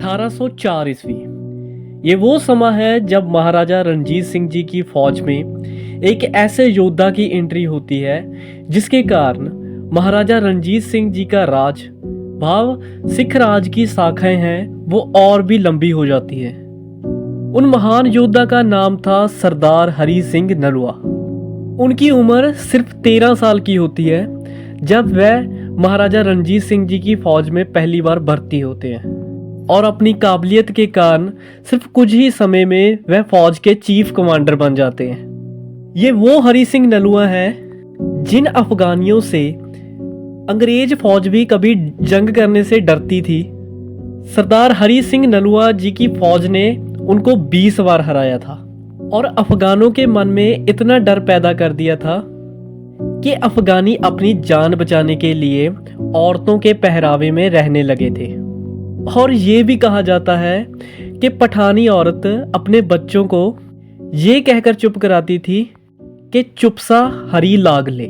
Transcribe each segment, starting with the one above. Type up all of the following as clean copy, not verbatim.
1804 ईस्वी। ये वो समय है जब महाराजा रणजीत सिंह जी की फौज में एक ऐसे योद्धा की एंट्री होती है जिसके कारण महाराजा रणजीत सिंह जी का राज भाव सिख राज की शाखाएं हैं वो और भी लंबी हो जाती है। उन महान योद्धा का नाम था सरदार हरी सिंह नलवा। उनकी उम्र सिर्फ 13 साल की होती है जब वह महाराजा रणजीत सिंह जी की फौज में पहली बार भर्ती होते हैं और अपनी काबिलियत के कारण सिर्फ कुछ ही समय में वह फौज के चीफ कमांडर बन जाते हैं। ये वो हरी सिंह नलवा हैं जिन अफगानियों से अंग्रेज फौज भी कभी जंग करने से डरती थी। सरदार हरी सिंह नलवा जी की फौज ने उनको 20 बार हराया था और अफगानों के मन में इतना डर पैदा कर दिया था कि अफगानी अपनी जान बचाने के लिए औरतों के पहरावे में रहने लगे थे। और ये भी कहा जाता है कि पठानी औरत अपने बच्चों को ये कहकर चुप कराती थी कि चुप सा हरी लाग ले,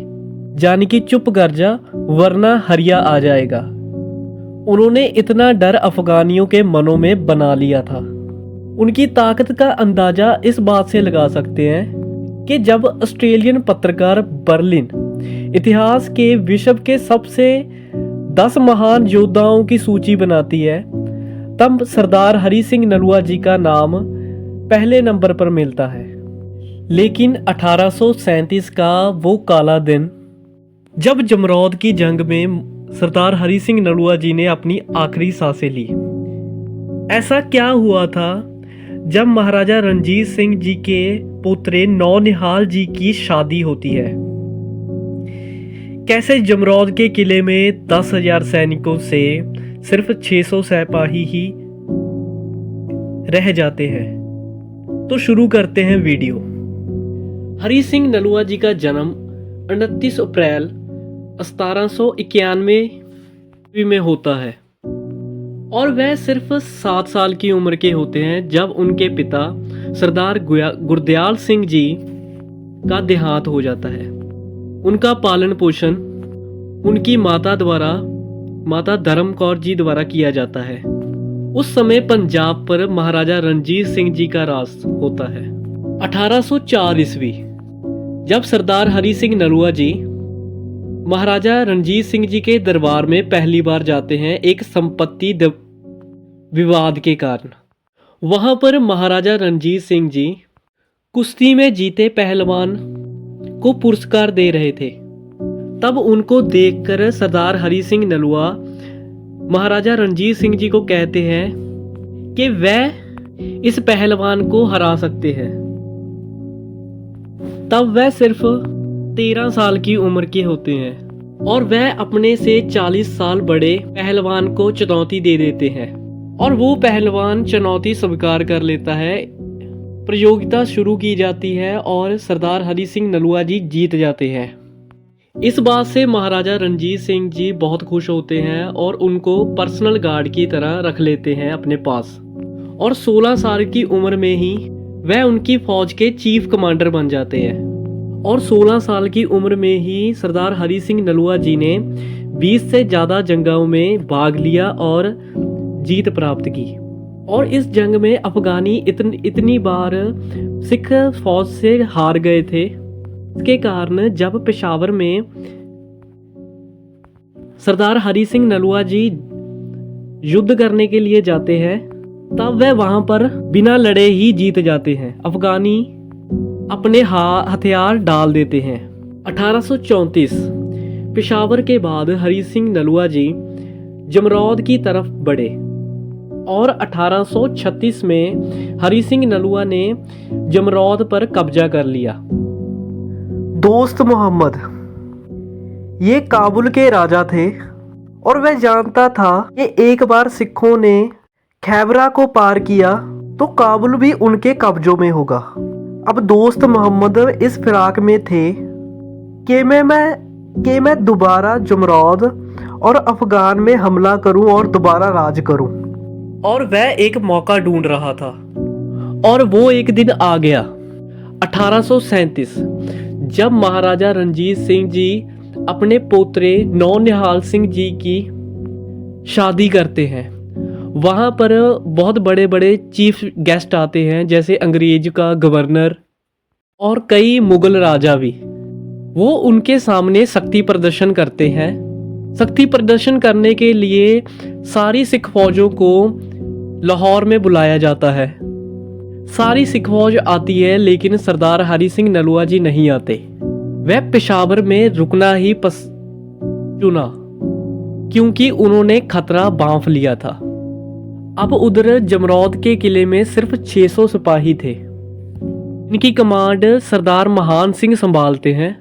यानी कि चुप कर जा वरना हरिया आ जाएगा। उन्होंने इतना डर अफगानियों के मनों में बना लिया था। उनकी ताकत का अंदाजा इस बात से लगा सकते हैं कि जब ऑस्ट्रेलियन पत्रकार बर्लिन इतिहास के विश्व के सबसे 10 महान योद्धाओं की सूची बनाती है तब सरदार हरी सिंह नलवा जी का नाम पहले नंबर पर मिलता है। लेकिन 1837 का वो काला दिन जब जमरौद की जंग में सरदार हरी सिंह नलवा जी ने अपनी आखिरी सांसें ली। ऐसा क्या हुआ था जब महाराजा रणजीत सिंह जी के पुत्र नौनिहाल जी की शादी होती है। कैसे जमरौद के किले में 10,000 सैनिकों से सिर्फ 600 सिपाही ही रह जाते हैं। तो शुरू करते हैं वीडियो। हरी सिंह नलवा जी का जन्म 29 अप्रैल 1791 में होता है और वह सिर्फ 7 साल की उम्र के होते हैं जब उनके पिता सरदार गुरदयाल सिंह जी का देहांत हो जाता है। उनका पालन पोषण उनकी माता धर्म कौर जी द्वारा किया जाता है। उस समय पंजाब पर महाराजा रणजीत सिंह जी का राज होता है। 1804 ईस्वी जब सरदार हरी सिंह नलवा जी महाराजा रणजीत सिंह जी के दरबार में पहली बार जाते हैं एक संपत्ति विवाद के कारण। वहां पर महाराजा रणजीत सिंह जी कुश्ती में जीते पहलवान को पुरस्कार दे रहे थे। तब उनको देखकर सरदार हरी सिंह नलवा महाराजा रणजीत सिंह जी को कहते हैं कि वह इस पहलवान को हरा सकते हैं। तब वह सिर्फ 13 साल की उम्र के होते हैं और वह अपने से 40 साल बड़े पहलवान को चुनौती दे देते हैं और वो पहलवान चुनौती स्वीकार कर लेता है। प्रतियोगिता शुरू की जाती है और सरदार हरी सिंह नलवा जी जीत जाते हैं। इस बात से महाराजा रणजीत सिंह जी बहुत खुश होते हैं और उनको पर्सनल गार्ड की तरह रख लेते हैं अपने पास और 16 साल की उम्र में ही वह उनकी फौज के चीफ कमांडर बन जाते हैं। और 16 साल की उम्र में ही सरदार हरी सिंह नलवा जी ने 20 से ज़्यादा जंगों में भाग लिया और जीत प्राप्त की। और इस जंग में अफगानी इतनी बार सिख फौज से हार गए थे। इसके कारण जब पेशावर में सरदार हरी सिंह नलवा जी युद्ध करने के लिए जाते हैं तब वह वहां पर बिना लड़े ही जीत जाते हैं। अफगानी अपने हथियार डाल देते हैं। 1834 पेशावर के बाद हरी सिंह नलवा जी जमरौद की तरफ बढ़े और 1836 में हरी सिंह नलवा ने जमरौद पर कब्जा कर लिया। दोस्त मोहम्मद ये काबुल के राजा थे और वह जानता था कि एक बार सिखों ने खैबरा को पार किया तो काबुल भी उनके कब्जों में होगा। अब दोस्त मोहम्मद इस फिराक में थे कि मैं दोबारा जमरौद और अफगान में हमला करूं और दोबारा राज करूं। और वह एक मौका ढूंढ रहा था और वो एक दिन आ गया। 1837 जब महाराजा रणजीत सिंह जी अपने पोतरे नौनिहाल सिंह जी की शादी करते हैं वहाँ पर बहुत बड़े बड़े चीफ गेस्ट आते हैं, जैसे अंग्रेज का गवर्नर और कई मुगल राजा भी। वो उनके सामने शक्ति प्रदर्शन करते हैं। शक्ति प्रदर्शन करने के लिए सारी सिख फौजों को लाहौर में बुलाया जाता है। सारी सिख फौज आती है, लेकिन सरदार हरि सिंह नलुआ जी नहीं आते। वह पेशावर में रुकना ही चुना, क्योंकि उन्होंने खतरा भांप लिया था। अब उधर जमरौद के किले में सिर्फ 600 सिपाही थे। इनकी कमांड सरदार महान सिंह संभालते हैं।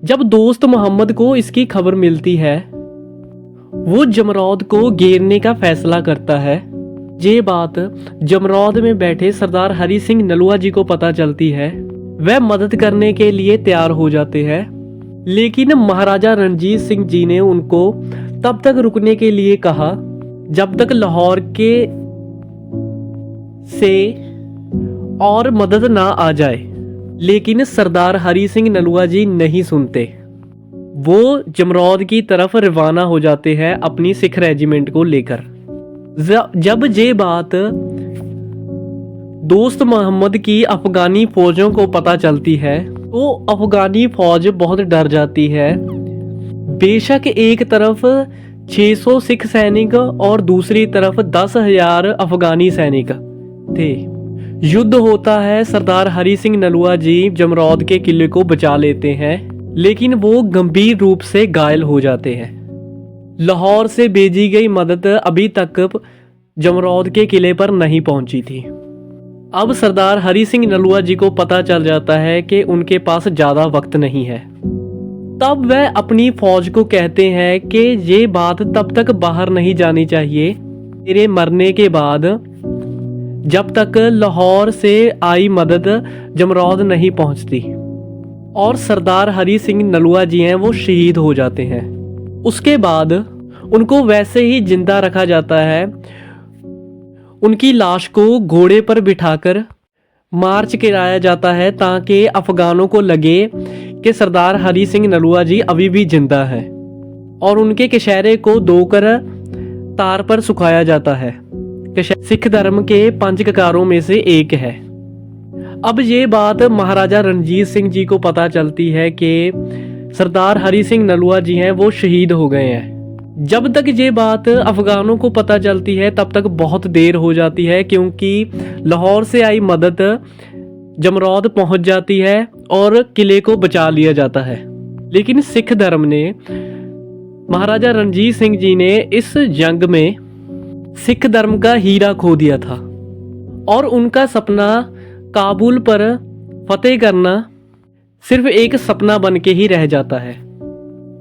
जब दोस्त मोहम्मद को इसकी खबर मिलती है, वो जमरौद को घेरने का फैसला करता है। ये बात जमरौद में बैठे सरदार हरि सिंह नलुआ जी को पता चलती है। वह मदद करने के लिए तैयार हो जाते हैं, लेकिन महाराजा रणजीत सिंह जी ने उनको तब तक रुकने के लिए कहा जब तक लाहौर के से और मदद ना आ जाए। लेकिन सरदार हरि सिंह नलुआ जी नहीं सुनते। वो जमरौद की तरफ रवाना हो जाते हैं अपनी सिख रेजिमेंट को लेकर। जब ये बात दोस्त मोहम्मद की अफगानी फौजों को पता चलती है, तो अफगानी फौज बहुत डर जाती है। बेशक एक तरफ 600 सिख सैनिक और दूसरी तरफ 10,000 अफगानी सैनिक थे। युद्ध होता है। सरदार हरि सिंह नलुआ जी जमरौद के किले को बचा लेते हैं, लेकिन वो गंभीर रूप से घायल हो जाते हैं। लाहौर से भेजी गई मदद अभी तक जमरौद के किले पर नहीं पहुंची थी। अब सरदार हरि सिंह नलुआ जी को पता चल जाता है कि उनके पास ज़्यादा वक्त नहीं है। तब वह अपनी फौज को कहते हैं कि ये बात तब तक बाहर नहीं जानी चाहिए मेरे मरने के बाद, जब तक लाहौर से आई मदद जमरौद नहीं पहुंचती। और सरदार हरि सिंह नलुआ जी हैं, वो शहीद हो जाते हैं। उसके बाद उनको वैसे ही जिंदा रखा जाता है। उनकी लाश को घोड़े पर बिठाकर मार्च कराया जाता है, ताकि अफगानों को लगे कि सरदार हरि सिंह नलुआ जी अभी भी जिंदा है। और उनके कशहरे को धोकर तार पर सुखाया जाता है। सिख धर्म के 5 ककारों में से एक है। अब ये बात महाराजा रणजीत सिंह जी को पता चलती है कि सरदार हरि सिंह नलुआ जी हैं, वो शहीद हो गए हैं। जब तक ये बात अफगानों को पता चलती है, तब तक बहुत देर हो जाती है, क्योंकि लाहौर से आई मदद जमरौद पहुंच जाती है और किले को बचा लिया जाता है। लेकिन सिख धर्म ने, महाराजा रणजीत सिंह जी ने इस जंग में सिख धर्म का हीरा खो दिया था, और उनका सपना काबुल पर फतेह करना सिर्फ एक सपना बन के ही रह जाता है।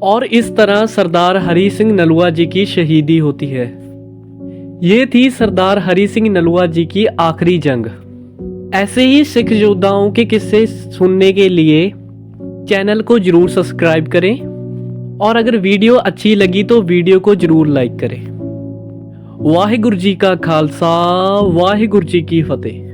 और इस तरह सरदार हरि सिंह नलुआ जी की शहीदी होती है। ये थी सरदार हरि सिंह नलुआ जी की आखिरी जंग। ऐसे ही सिख योद्धाओं के किस्से सुनने के लिए चैनल को जरूर सब्सक्राइब करें, और अगर वीडियो अच्छी लगी तो वीडियो को जरूर लाइक करें। वाहिगुरु जी का खालसा, वाहिगुरु जी की फतेह।